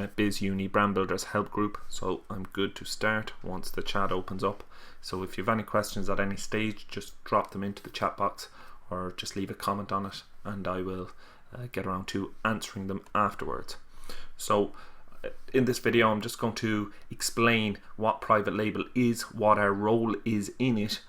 Biz Uni Brand Builders Help Group, so I'm good to start once the chat opens up. So if you have any questions at any stage, just drop them into the chat box or just leave a comment on it, and I will get around to answering them afterwards. So in this video I'm just going to explain what private label is, what our role is in it,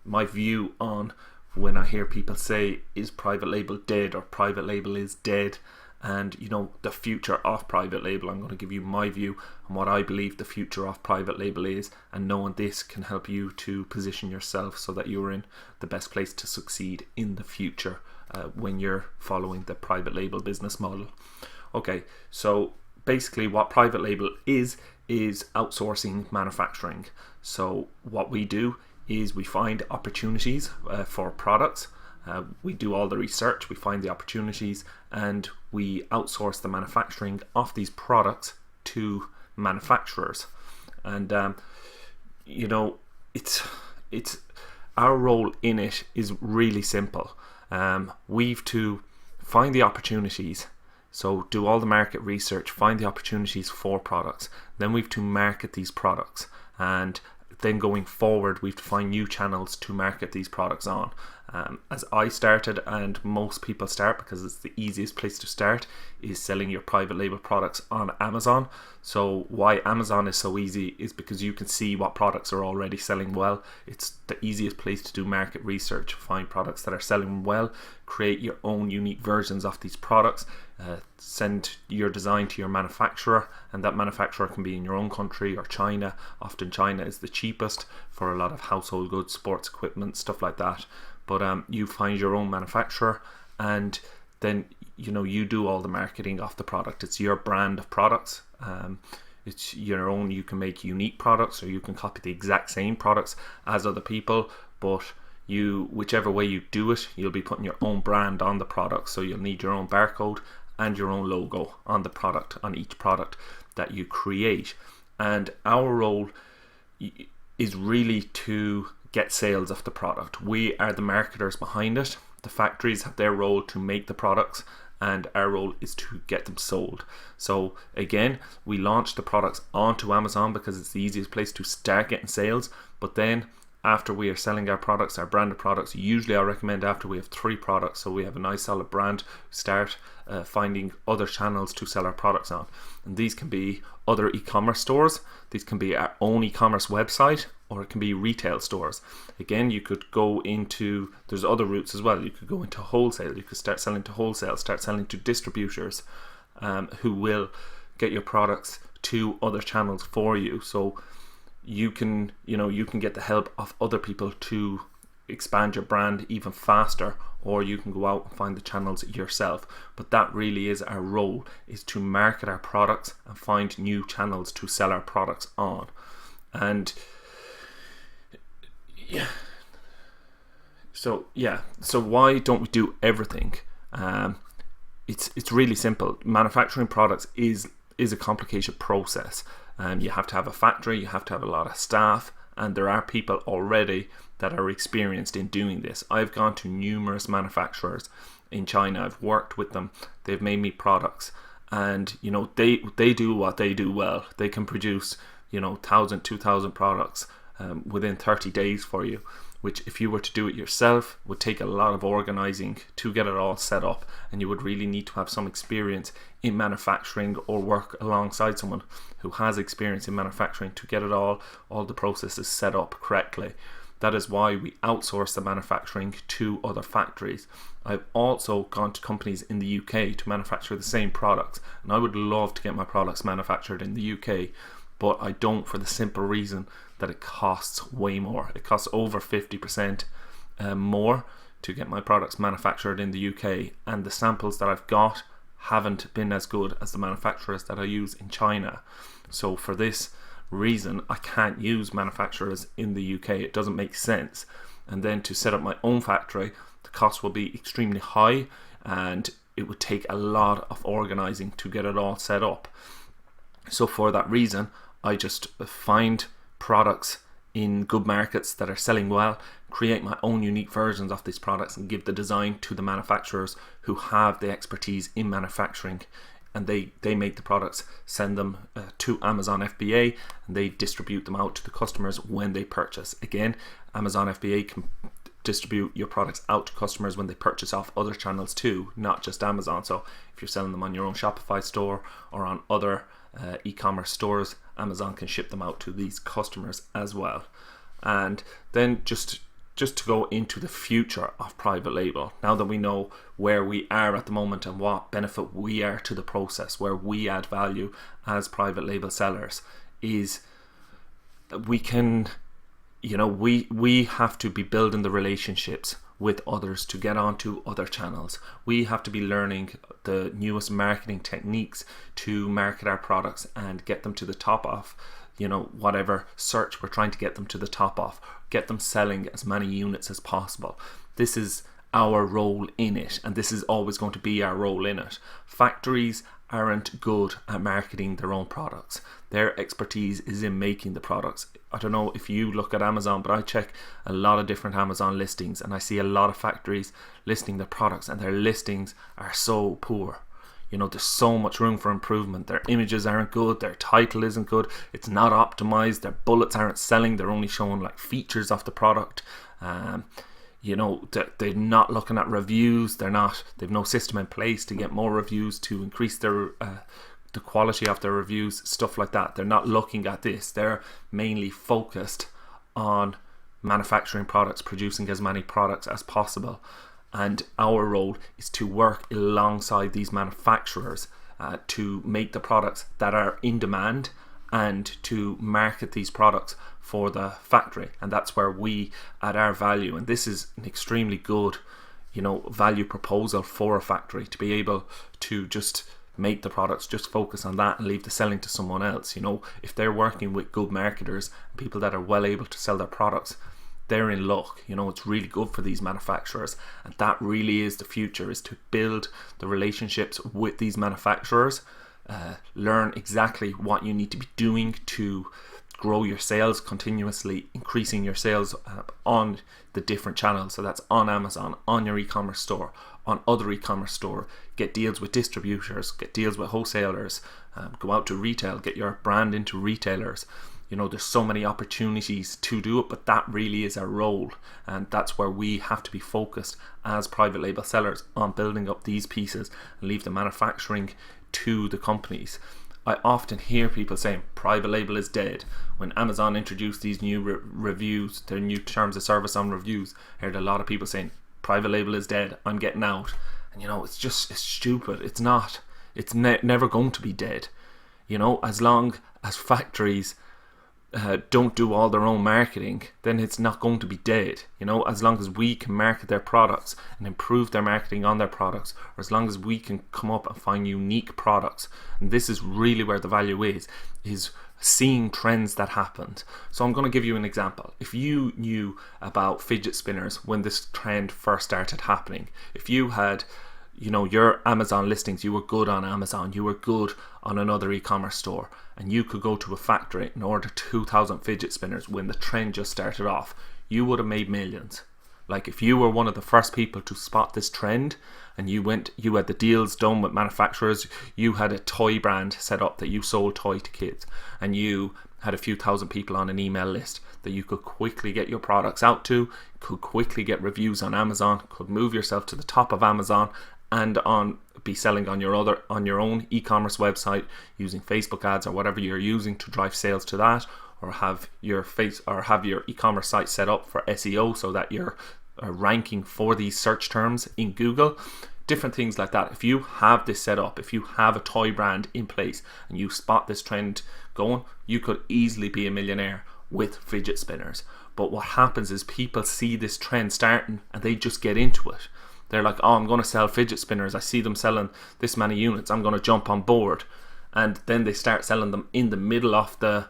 my view on when I hear people say is private label dead or private label is dead, and the future of private label. I'm going to give you my view on what I believe the future of private label is, and knowing this can help you to position yourself so that you're in the best place to succeed in the future when you're following the private label business model. Okay, so basically what private label is outsourcing manufacturing. So what we do is we find opportunities for products. We do all the research, we find the opportunities, and we outsource the manufacturing of these products to manufacturers. And it's our role in it is really simple. We've to find the opportunities, so do all the market research, find the opportunities for products, then we've to market these products, and then going forward we've to find new channels to market these products on. As I started, and most people start because it's the easiest place to start, is selling your private label products on Amazon. So why Amazon is so easy is because you can see what products are already selling well. It's the easiest place to do market research, find products that are selling well, create your own unique versions of these products, send your design to your manufacturer, and that manufacturer can be in your own country or China. Often China is the cheapest for a lot of household goods, sports equipment, stuff like that. But you find your own manufacturer, and then you do all the marketing of the product. It's your brand of products. It's your own. You can make unique products, or you can copy the exact same products as other people, but whichever way you do it, you'll be putting your own brand on the product. So you'll need your own barcode and your own logo on the product, on each product that you create. And our role is really to get sales of the product. We are the marketers behind it. The factories have their role to make the products, and our role is to get them sold. So again, we launch the products onto Amazon because it's the easiest place to start getting sales. But then after we are selling our products, our branded products, usually I recommend after we have 3 products, so we have a nice solid brand, start finding other channels to sell our products on. And these can be other e-commerce stores, these can be our own e-commerce website, or it can be retail stores. Again, you could go into, there's other routes as well. You could go into wholesale, you could start selling to wholesale, start selling to distributors who will get your products to other channels for you. So you can get the help of other people to expand your brand even faster, or you can go out and find the channels yourself. But that really is our role, is to market our products and find new channels to sell our products on. And so why don't we do everything? It's really simple. Manufacturing products is a complicated process. You have to have a factory, you have to have a lot of staff, and there are people already that are experienced in doing this. I've gone to numerous manufacturers in China, I've worked with them, they've made me products, and they do what they do well. They can produce 1,000, 2,000 products within 30 days for you, which if you were to do it yourself would take a lot of organizing to get it all set up, and you would really need to have some experience in manufacturing or work alongside someone who has experience in manufacturing to get it all the processes set up correctly. That is why we outsource the manufacturing to other factories. I've also gone to companies in the UK to manufacture the same products, and I would love to get my products manufactured in the UK, but I don't, for the simple reason that it costs way more. It costs over 50% more to get my products manufactured in the UK, and the samples that I've got haven't been as good as the manufacturers that I use in China. So for this reason, I can't use manufacturers in the UK. It doesn't make sense. And then to set up my own factory, the cost will be extremely high, and it would take a lot of organizing to get it all set up. So for that reason, I just find products in good markets that are selling well, create my own unique versions of these products, and give the design to the manufacturers who have the expertise in manufacturing and they make the products, send them to Amazon FBA, and they distribute them out to the customers when they purchase. Again, Amazon FBA can distribute your products out to customers when they purchase off other channels too, not just Amazon. So if you're selling them on your own Shopify store or on other e-commerce stores, Amazon can ship them out to these customers as well. And then just to go into the future of private label, now that we know where we are at the moment and what benefit we are to the process, where we add value as private label sellers, is we can, we have to be building the relationships with others to get onto other channels. We have to be learning the newest marketing techniques to market our products and get them to the top of, whatever search we're trying to get them to the top of, get them selling as many units as possible. This is our role in it, and this is always going to be our role in it. Factories aren't good at marketing their own products. Their expertise is in making the products. I don't know if you look at Amazon, but I check a lot of different Amazon listings, and I see a lot of factories listing their products, and their listings are so poor. There's so much room for improvement. Their images aren't good, their title isn't good, it's not optimized, their bullets aren't selling, they're only showing like features of the product. They're not looking at reviews, they've no system in place to get more reviews, to increase their the quality of their reviews, stuff like that. They're not looking at this. They're mainly focused on manufacturing products, producing as many products as possible. And our role is to work alongside these manufacturers to make the products that are in demand and to market these products for the factory. And that's where we add our value. And this is an extremely good, value proposal for a factory, to be able to just make the products, just focus on that and leave the selling to someone else. If they're working with good marketers, people that are well able to sell their products, they're in luck. It's really good for these manufacturers, and that really is the future, is to build the relationships with these manufacturers, learn exactly what you need to be doing to grow your sales, continuously increasing your sales on the different channels. So that's on Amazon, on your e-commerce store, on other e-commerce store, get deals with distributors, get deals with wholesalers, go out to retail, get your brand into retailers. There's so many opportunities to do it, but that really is our role, and that's where we have to be focused as private label sellers, on building up these pieces and leave the manufacturing to the companies. I often hear people saying private label is dead. When Amazon introduced these new reviews, their new terms of service on reviews, I heard a lot of people saying private label is dead, I'm getting out. And it's stupid. It's not. It's never going to be dead. As long as factories don't do all their own marketing, then it's not going to be dead. As long as we can market their products and improve their marketing on their products, or as long as we can come up and find unique products, and this is really where the value is seeing trends that happened. So I'm going to give you an example. If you knew about fidget spinners when this trend first started happening, if you had your Amazon listings, you were good on Amazon, you were good on another e-commerce store, and you could go to a factory and order 2,000 fidget spinners when the trend just started off, you would have made millions. Like, if you were one of the first people to spot this trend, and you had the deals done with manufacturers, you had a toy brand set up that you sold toy to kids, and you had a few thousand people on an email list that you could quickly get your products out to, could quickly get reviews on Amazon, could move yourself to the top of Amazon, and be selling on your own e-commerce website using Facebook ads or whatever you're using to drive sales to that, or have your e-commerce site set up for SEO so that you're ranking for these search terms in Google, different things like that. If you have this set up, if you have a toy brand in place and you spot this trend going, you could easily be a millionaire with fidget spinners. But what happens is people see this trend starting and they just get into it. They're like, oh, I'm going to sell fidget spinners, I see them selling this many units, I'm going to jump on board. And then they start selling them in the middle of the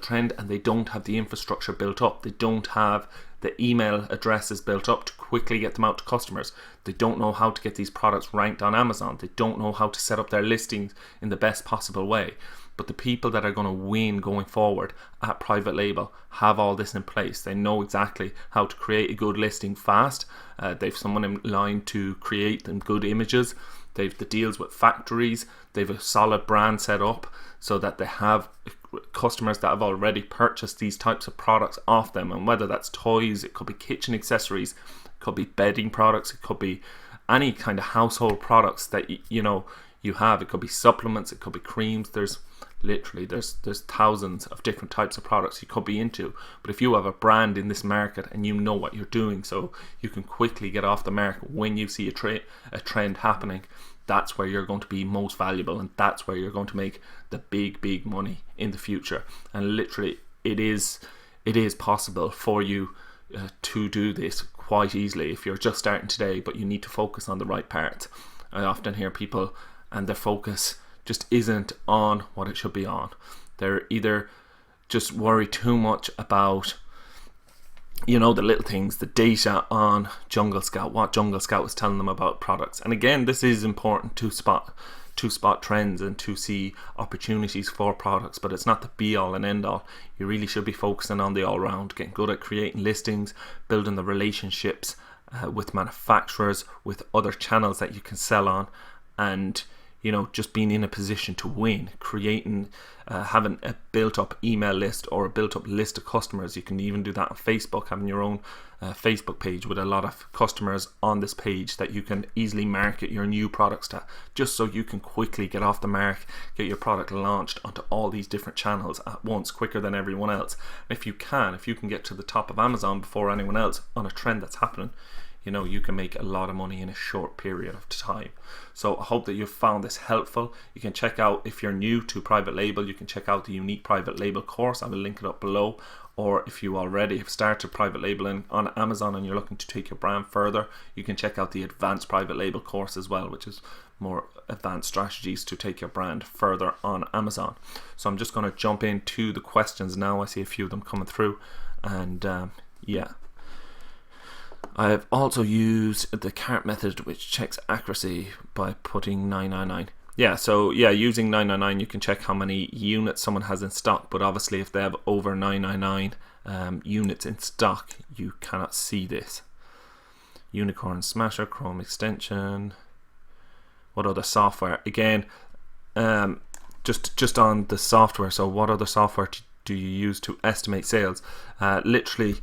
trend, and they don't have the infrastructure built up. They don't have the email addresses built up to quickly get them out to customers. They don't know how to get these products ranked on Amazon. They don't know how to set up their listings in the best possible way. But the people that are going to win going forward at private label have all this in place. They know exactly how to create a good listing fast. They've someone in line to create them good images. they've the deals with factories, they've a solid brand set up so that they have customers that have already purchased these types of products off them. And whether that's toys, it could be kitchen accessories, it could be bedding products, it could be any kind of household products that you have. It could be supplements, it could be creams. There's thousands of different types of products you could be into. But if you have a brand in this market and you know what you're doing, so you can quickly get off the mark when you see a trend happening, that's where you're going to be most valuable, and that's where you're going to make the big money in the future. And literally it is possible for you to do this quite easily if you're just starting today, but you need to focus on the right parts. I often hear people and their focus just isn't on what it should be on. They're either just worry too much about the little things, the data on Jungle Scout, what Jungle Scout is telling them about products. And again, this is important to spot trends and to see opportunities for products, but it's not the be all and end all. You really should be focusing on the all round, getting good at creating listings, building the relationships with manufacturers, with other channels that you can sell on, and just being in a position to win, creating, having a built-up email list or a built-up list of customers. You can even do that on Facebook, having your own Facebook page with a lot of customers on this page that you can easily market your new products to, just so you can quickly get off the mark, get your product launched onto all these different channels at once, quicker than everyone else. And if you can get to the top of Amazon before anyone else on a trend that's happening, you can make a lot of money in a short period of time. So I hope that you've found this helpful. You can check out, if you're new to private label, you can check out the Unique Private Label course. I will link it up below. Or if you already have started private labeling on Amazon and you're looking to take your brand further, you can check out the Advanced Private Label course as well, which is more advanced strategies to take your brand further on Amazon. So I'm just going to jump into the questions now. I see a few of them coming through, and yeah. I've also used the cart method, which checks accuracy by putting 999. Using 999, you can check how many units someone has in stock, but obviously if they have over 999 units in stock, you cannot see this. Unicorn Smasher, Chrome extension. What other software? Again, just on the software. So what other software do you use to estimate sales? Literally,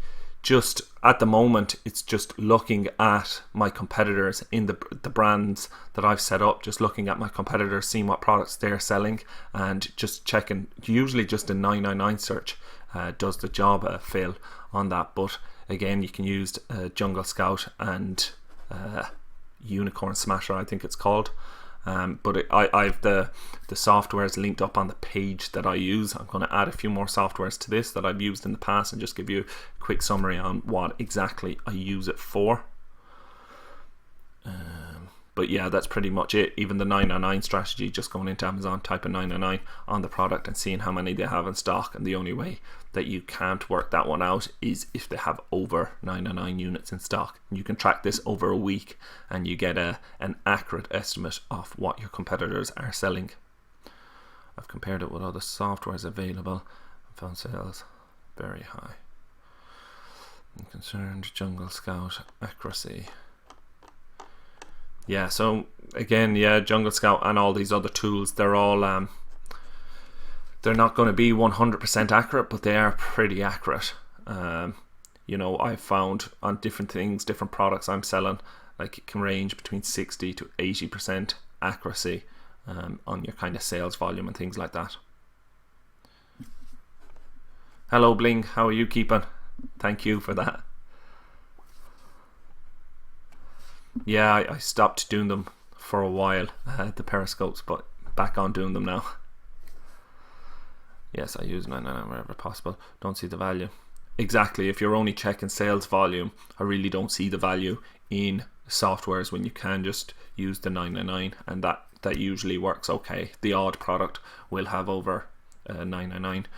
just at the moment, it's just looking at my competitors in the brands that I've set up, just looking at my competitors, seeing what products they're selling, and just checking. Usually just a 999 search does the job, Phil, on that. But again, you can use Jungle Scout and Unicorn Smasher, I think it's called. But I've the softwares linked up on the page that I use. I'm going to add a few more softwares to this that I've used in the past and just give you a quick summary on what exactly I use it for. But yeah, that's pretty much it. Even the 999 strategy, just going into Amazon, typing 999 on the product and seeing how many they have in stock. And the only way that you can't work that one out is if they have over 999 units in stock. You can track this over a week and you get an accurate estimate of what your competitors are selling. I've compared it with other softwares available and found sales very high. I'm concerned Jungle Scout accuracy. Yeah, so again, Jungle Scout and all these other tools, they're all they're not going to be 100% accurate, but they are pretty accurate. I've found on different things, different products I'm selling, like it can range between 60 to 80% accuracy on your kind of sales volume and things like that. Hello Bling, how are you keeping? Thank you for that. Yeah, I stopped doing them for a while, the periscopes, but back on doing them now. Yes, I use 999 wherever possible. Don't see the value. Exactly, if you're only checking sales volume, I really don't see the value in softwares when you can just use the 999, and that usually works okay. The odd product will have over 999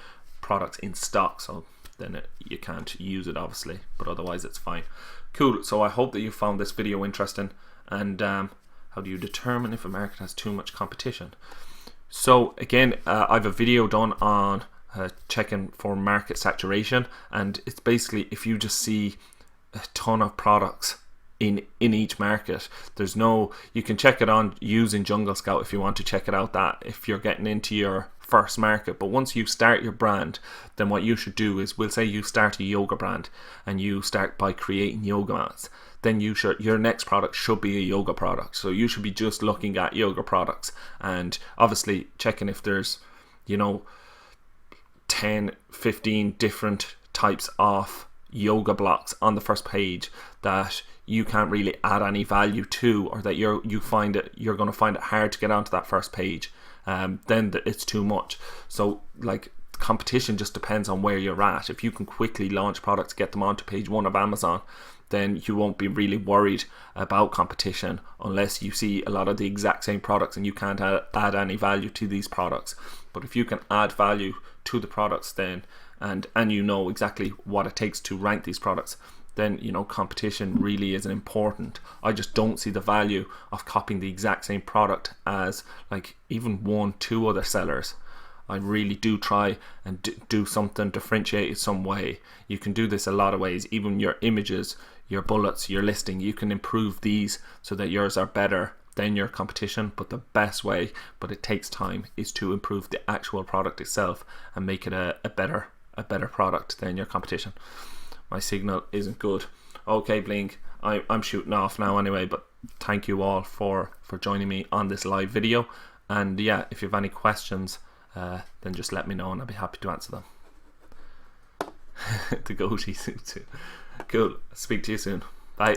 products in stock, so then you can't use it obviously, but otherwise it's fine. Cool, so I hope that you found this video interesting. And how do you determine if a market has too much competition? So again, I have a video done on checking for market saturation, and it's basically if you just see a ton of products in each market. There's no, you can check it on using Jungle Scout if you want to check it out, that if you're getting into your first market. But once you start your brand, then what you should do is, we'll say you start a yoga brand and you start by creating yoga mats, then your next product should be a yoga product. So you should be just looking at yoga products and obviously checking if there's, 10, 15 different types of yoga blocks on the first page that you can't really add any value to, or that you're going to find it hard to get onto that first page. Then it's too much. So like, competition just depends on where you're at. If you can quickly launch products, get them onto page 1 of Amazon, then you won't be really worried about competition unless you see a lot of the exact same products and you can't add any value to these products. But if you can add value to the products, then and you know exactly what it takes to rank these products, then competition really isn't important. I just don't see the value of copying the exact same product as like even 1-2 other sellers. I really do try and do something differentiated some way. You can do this a lot of ways. Even your images, your bullets, your listing, you can improve these so that yours are better than your competition. But the best way, but it takes time, is to improve the actual product itself and make it a better product than your competition. My signal isn't good. Okay, Blink, I'm shooting off now anyway, but thank you all for joining me on this live video. And yeah, if you have any questions, then just let me know and I'll be happy to answer them. The goatee suit too. Cool. Speak to you soon. Bye.